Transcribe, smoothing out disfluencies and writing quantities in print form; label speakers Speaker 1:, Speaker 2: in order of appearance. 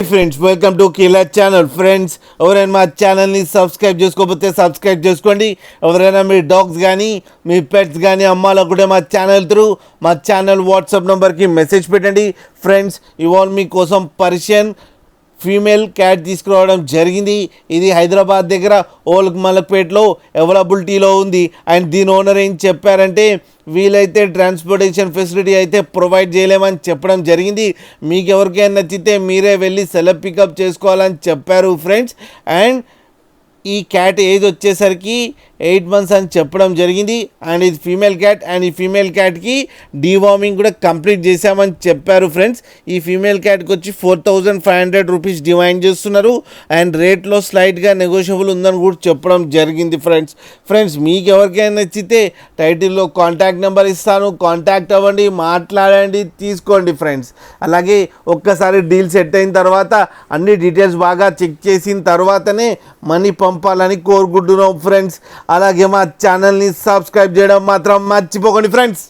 Speaker 1: Friends welcome to killer channel. Friends ఎవరైనా మా ఛానల్ని సబ్స్క్రైబ్ చేసుకోకపోతే సబ్స్క్రైబ్ చేసుకోండి. ఎవరైనా మీ డాగ్స్ కానీ మీ పెట్స్ కానీ అమ్మాలనుకుంటే మా ఛానల్ వాట్సాప్ నెంబర్కి మెసేజ్ పెట్టండి. ఫ్రెండ్స్ ఇవాళ మీకోసం పర్షియన్ ఫీమేల్ క్యాట్ తీసుకురావడం జరిగింది. ఇది హైదరాబాద్ దగ్గర ఓల్డ్ మలక్పేట్లో అవైలబిలిటీలో ఉంది. అండ్ దీని ఓనర్ ఏం చెప్పారంటే వీలైతే ట్రాన్స్పోర్టేషన్ ఫెసిలిటీ అయితే ప్రొవైడ్ చేయలేమని చెప్పడం జరిగింది. మీకు ఎవరికైనా నచ్చితే మీరే వెళ్ళి సెలెక్ట్ పికప్ చేసుకోవాలని చెప్పారు ఫ్రెండ్స్. అండ్ ఈ క్యాట్ ఏజ్ వచ్చేసరికి 8 months అని చెప్పడం జరిగింది. అండ్ ఇది ఫీమేల్ క్యాట్. అండ్ ఈ ఫీమేల్ క్యాట్కి డీవార్మింగ్ కూడా కంప్లీట్ చేశామని చెప్పారు ఫ్రెండ్స్. ఈ ఫీమేల్ క్యాట్కి వచ్చి 4500 రూపీస్ డిమాండ్ చేస్తున్నారు. అండ్ రేట్లో స్లైట్గా నెగోషియబుల్ ఉందని కూడా చెప్పడం జరిగింది ఫ్రెండ్స్ మీకు ఎవరికైనా నచ్చితే టైటిల్లో కాంటాక్ట్ నెంబర్ ఇస్తాను, కాంటాక్ట్ అవ్వండి, మాట్లాడండి, తీసుకోండి ఫ్రెండ్స్. అలాగే ఒక్కసారి డీల్ సెట్ అయిన తర్వాత అన్ని డీటెయిల్స్ బాగా చెక్ చేసిన తర్వాతనే మనీ పంపాలని కోరుకుంటున్నాం ఫ్రెండ్స్. అలాగే మా ఛానల్ని సబ్స్క్రైబ్ చేయడం మాత్రం మర్చిపోకండి ఫ్రెండ్స్.